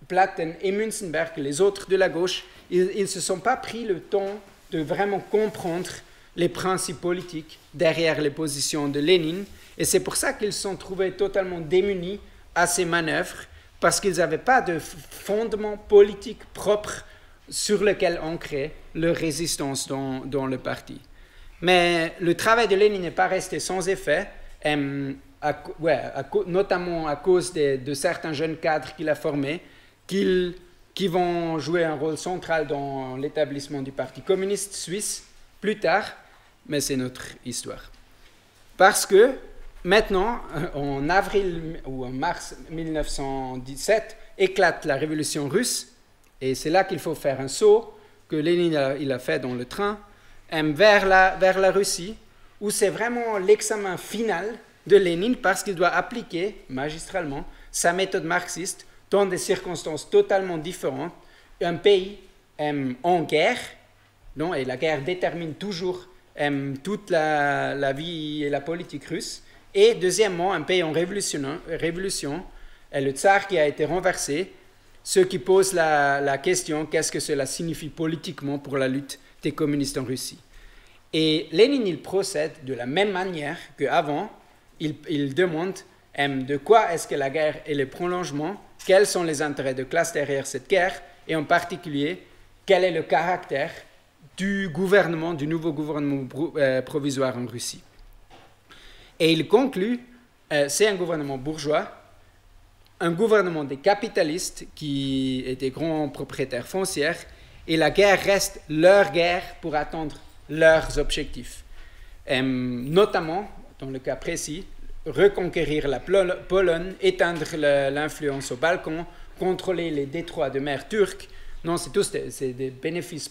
Platen et Münzenberg, les autres de la gauche, ils ne se sont pas pris le temps de vraiment comprendre les principes politiques derrière les positions de Lénine, et c'est pour ça qu'ils se sont trouvés totalement démunis à ces manœuvres, parce qu'ils n'avaient pas de fondement politique propre sur lequel ancrer leur résistance dans le parti. Mais le travail de Lénine n'est pas resté sans effet, notamment à cause de certains jeunes cadres qu'il a formés, qui vont jouer un rôle central dans l'établissement du Parti communiste suisse plus tard, mais c'est notre histoire. Parce que maintenant, en avril ou en mars 1917, éclate la révolution russe, et c'est là qu'il faut faire un saut que Lénine il a fait dans le train, vers la Russie, où c'est vraiment l'examen final de Lénine, parce qu'il doit appliquer magistralement sa méthode marxiste dans des circonstances totalement différentes. Un pays en guerre, et la guerre détermine toujours toute la vie et la politique russe, Et deuxièmement, un pays en révolution est le tsar qui a été renversé, ce qui pose la question qu'est-ce que cela signifie politiquement pour la lutte des communistes en Russie. Et Lénine, il procède de la même manière qu'avant. Il demande de quoi est-ce que la guerre est le prolongement, quels sont les intérêts de classe derrière cette guerre, et en particulier, quel est le caractère du nouveau gouvernement provisoire en Russie. Et il conclut, c'est un gouvernement bourgeois, un gouvernement des capitalistes qui est des grands propriétaires foncières, et la guerre reste leur guerre pour atteindre leurs objectifs. Notamment, dans le cas précis, reconquérir la Pologne, éteindre l'influence au Balkan, contrôler les détroits de mer turcs. Non, c'est des bénéfices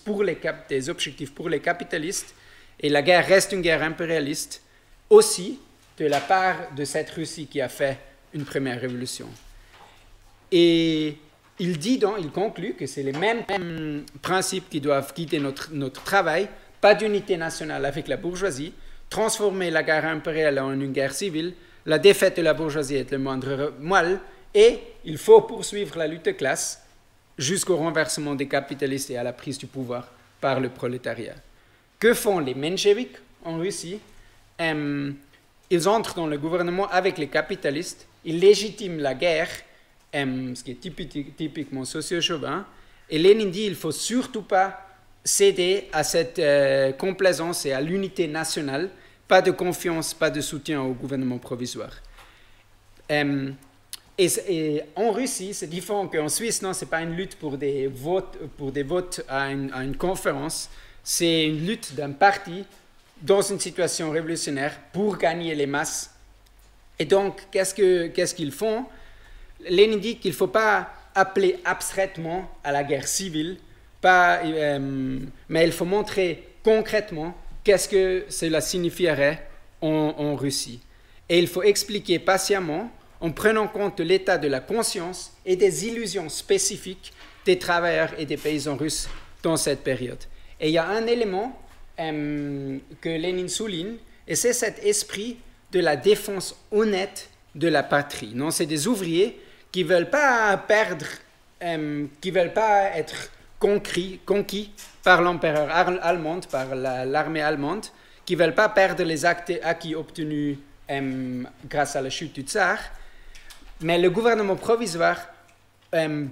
des objectifs pour les capitalistes, et la guerre reste une guerre impérialiste aussi de la part de cette Russie qui a fait une première révolution. Et il conclut que c'est les mêmes principes qui doivent guider notre travail, pas d'unité nationale avec la bourgeoisie, transformer la guerre impériale en une guerre civile, la défaite de la bourgeoisie est le moindre mal, et il faut poursuivre la lutte de classe jusqu'au renversement des capitalistes et à la prise du pouvoir par le prolétariat. Que font les mencheviks en Russie? Ils entrent dans le gouvernement avec les capitalistes, ils légitiment la guerre, ce qui est typiquement socio-chauvin, et Lénine dit qu'il ne faut surtout pas céder à cette complaisance et à l'unité nationale, pas de confiance, pas de soutien au gouvernement provisoire. Et en Russie, c'est différent qu'en Suisse, non, ce n'est pas une lutte pour des votes à une conférence, c'est une lutte d'un parti dans une situation révolutionnaire pour gagner les masses. Et donc, qu'est-ce qu'ils font? Lénine dit qu'il ne faut pas appeler abstraitement à la guerre civile, mais il faut montrer concrètement qu'est-ce que cela signifierait en Russie. Et il faut expliquer patiemment, en prenant compte de l'état de la conscience et des illusions spécifiques des travailleurs et des paysans russes dans cette période. Et il y a un élément que Lénine souligne, et c'est cet esprit de la défense honnête de la patrie. Non, c'est des ouvriers qui ne veulent pas perdre, qui ne veulent pas être conquis par l'empereur allemand, par l'armée allemande, qui ne veulent pas perdre les acquis obtenus grâce à la chute du tsar. Mais le gouvernement provisoire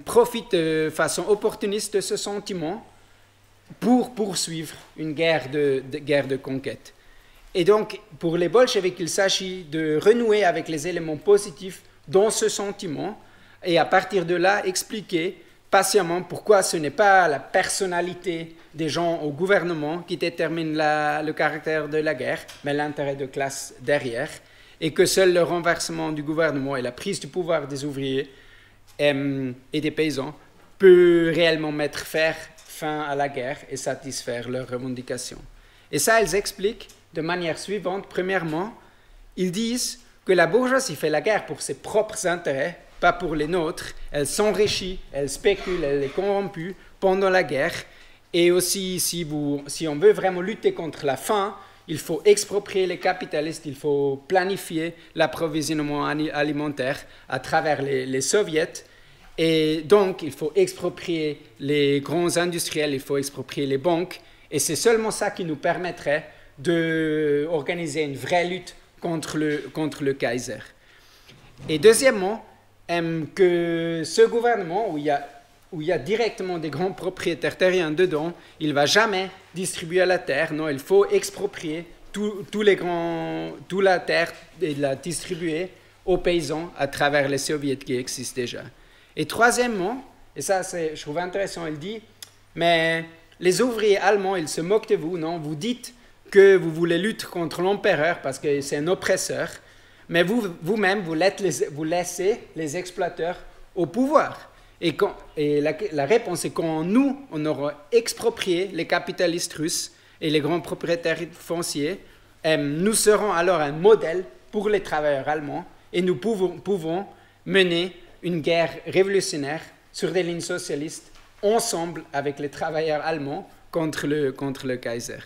profite de façon opportuniste de ce sentiment pour poursuivre une guerre de conquête. Et donc, pour les bolcheviks, il s'agit de renouer avec les éléments positifs dans ce sentiment et à partir de là, expliquer patiemment pourquoi ce n'est pas la personnalité des gens au gouvernement qui détermine le caractère de la guerre, mais l'intérêt de classe derrière, et que seul le renversement du gouvernement et la prise du pouvoir des ouvriers et des paysans peut réellement mettre fin à la guerre et satisfaire leurs revendications. Et ça, ils expliquent de manière suivante. Premièrement, ils disent que la bourgeoisie fait la guerre pour ses propres intérêts, pas pour les nôtres. Elle s'enrichit, elle spécule, elle est corrompue pendant la guerre. Et aussi, si on veut vraiment lutter contre la faim, il faut exproprier les capitalistes, il faut planifier l'approvisionnement alimentaire à travers les soviets. Et donc, il faut exproprier les grands industriels, il faut exproprier les banques. Et c'est seulement ça qui nous permettrait d'organiser une vraie lutte contre le Kaiser. Et deuxièmement, que ce gouvernement, où il y a directement des grands propriétaires terriens dedans, il ne va jamais distribuer la terre. Non, il faut exproprier toute la terre et la distribuer aux paysans à travers les soviets qui existent déjà. Et troisièmement, et ça je trouve intéressant, il dit, mais les ouvriers allemands, ils se moquent de vous, non? Vous dites que vous voulez lutter contre l'empereur parce que c'est un oppresseur, mais vous-même, vous laissez les exploiteurs au pouvoir. Et la réponse est quand on aura exproprié les capitalistes russes et les grands propriétaires fonciers, nous serons alors un modèle pour les travailleurs allemands et nous pouvons mener une guerre révolutionnaire sur des lignes socialistes ensemble avec les travailleurs allemands contre le Kaiser.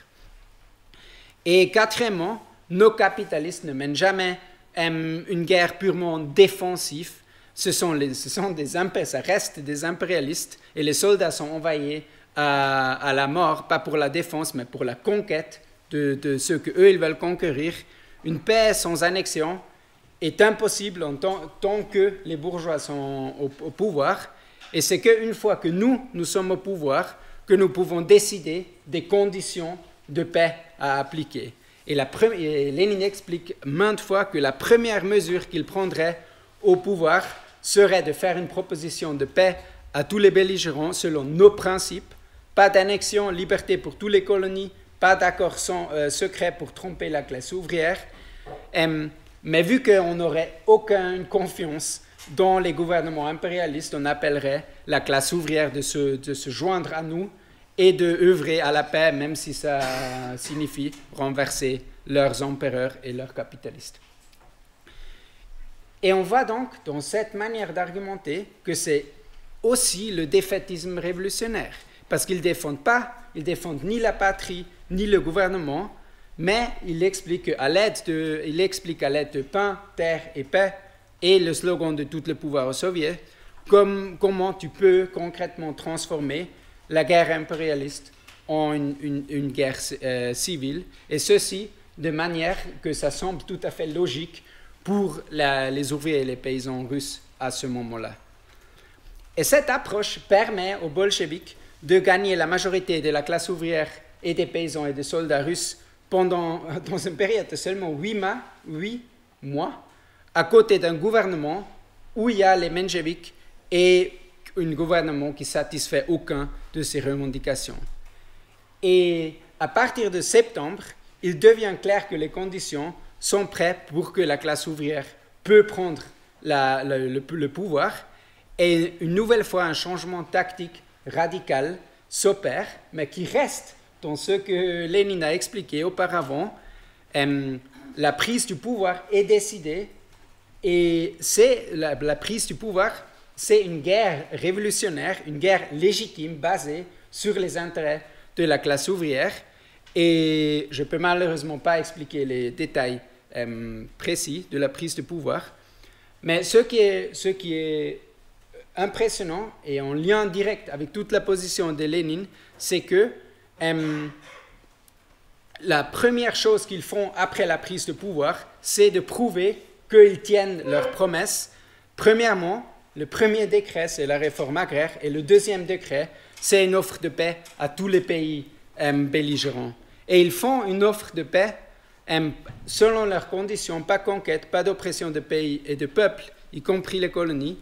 Et quatrièmement, nos capitalistes ne mènent jamais une guerre purement défensive. Ça reste des impérialistes et les soldats sont envoyés à la mort, pas pour la défense, mais pour la conquête de ceux qu'eux ils veulent conquérir. Une paix sans annexion est impossible tant que les bourgeois sont au pouvoir. Et c'est qu'une fois que nous sommes au pouvoir, que nous pouvons décider des conditions de paix à appliquer. Et Lénine explique maintes fois que la première mesure qu'il prendrait au pouvoir serait de faire une proposition de paix à tous les belligérants selon nos principes, pas d'annexion, liberté pour toutes les colonies, pas d'accord secret pour tromper la classe ouvrière. Mais vu qu'on n'aurait aucune confiance dans les gouvernements impérialistes, on appellerait la classe ouvrière de se joindre à nous et d'œuvrer à la paix, même si ça signifie renverser leurs empereurs et leurs capitalistes. Et on voit donc dans cette manière d'argumenter que c'est aussi le défaitisme révolutionnaire, parce qu'ils ne défendent ni la patrie ni le gouvernement, mais il explique à l'aide de pain, terre et paix, et le slogan de tout le pouvoir soviétique, comment tu peux concrètement transformer la guerre impérialiste en une guerre civile, et ceci de manière que ça semble tout à fait logique pour les ouvriers et les paysans russes à ce moment-là. Et cette approche permet aux bolcheviks de gagner la majorité de la classe ouvrière et des paysans et des soldats russes dans une période de seulement 8 mois, à côté d'un gouvernement où il y a les mencheviks et un gouvernement qui ne satisfait aucun de ces revendications. Et à partir de septembre, il devient clair que les conditions sont prêtes pour que la classe ouvrière peut prendre le pouvoir, et une nouvelle fois un changement tactique radical s'opère, mais qui reste dans ce que Lénine a expliqué auparavant. La prise du pouvoir est décidée, et la prise du pouvoir, c'est une guerre révolutionnaire, une guerre légitime basée sur les intérêts de la classe ouvrière. Et je ne peux malheureusement pas expliquer les détails précis de la prise de pouvoir. Mais ce qui est impressionnant et en lien direct avec toute la position de Lénine, c'est que la première chose qu'ils font après la prise de pouvoir, c'est de prouver qu'ils tiennent leurs promesses. Premièrement, le premier décret, c'est la réforme agraire, et le deuxième décret, c'est une offre de paix à tous les pays belligérants. Et ils font une offre de paix selon leurs conditions, pas conquête, pas d'oppression de pays et de peuples, y compris les colonies,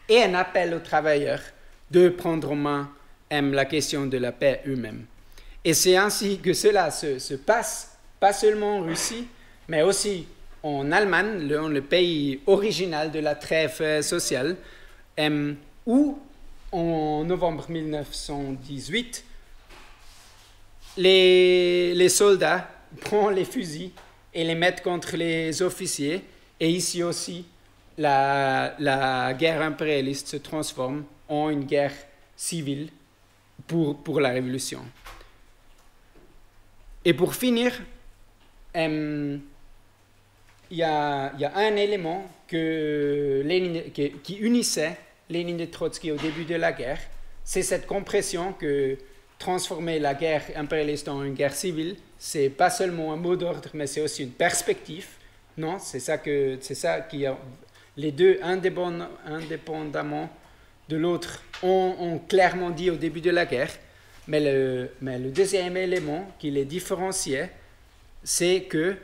et un appel aux travailleurs de prendre en main la question de la paix eux-mêmes. Et c'est ainsi que cela se passe, pas seulement en Russie, mais aussi en Allemagne, le pays original de la trêve sociale, où en novembre 1918, les soldats prennent les fusils et les mettent contre les officiers. Et ici aussi, la guerre impérialiste se transforme en une guerre civile pour la révolution. Et pour finir, il y a un élément qui unissait Lénine et Trotsky au début de la guerre, c'est cette compréhension que transformer la guerre impérialiste en une guerre civile, c'est pas seulement un mot d'ordre, mais c'est aussi une perspective. Non, c'est ça qui a les deux indépendamment de l'autre ont clairement dit au début de la guerre. Mais le deuxième élément qui les différenciait, c'est qu'il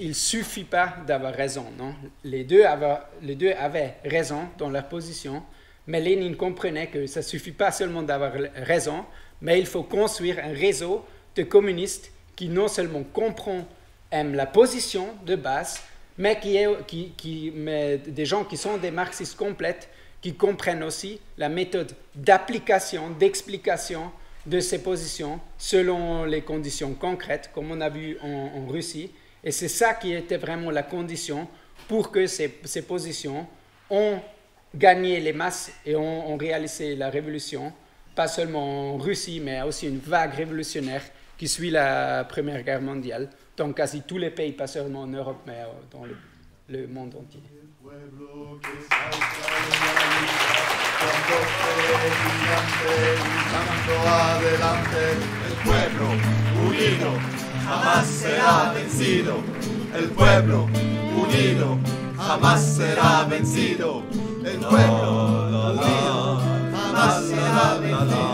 ne suffit pas d'avoir raison. Non? Les deux avaient raison dans leur position, mais Lénine comprenait que ça ne suffit pas seulement d'avoir raison, mais il faut construire un réseau de communistes qui non seulement comprend la position de base, mais mais des gens qui sont des marxistes complètes, qui comprennent aussi la méthode d'application, d'explication de ces positions selon les conditions concrètes, comme on a vu en Russie. Et c'est ça qui était vraiment la condition pour que ces positions ont gagné les masses et ont réalisé la révolution, pas seulement en Russie, mais aussi une vague révolutionnaire qui suit la Première Guerre mondiale, dans quasi tous les pays, pas seulement en Europe, mais dans le monde entier. Pueblo que salta de la vida, cuando fue gigante, gritando adelante. El pueblo unido jamás será vencido. El pueblo unido jamás será vencido. El pueblo unido jamás será vencido.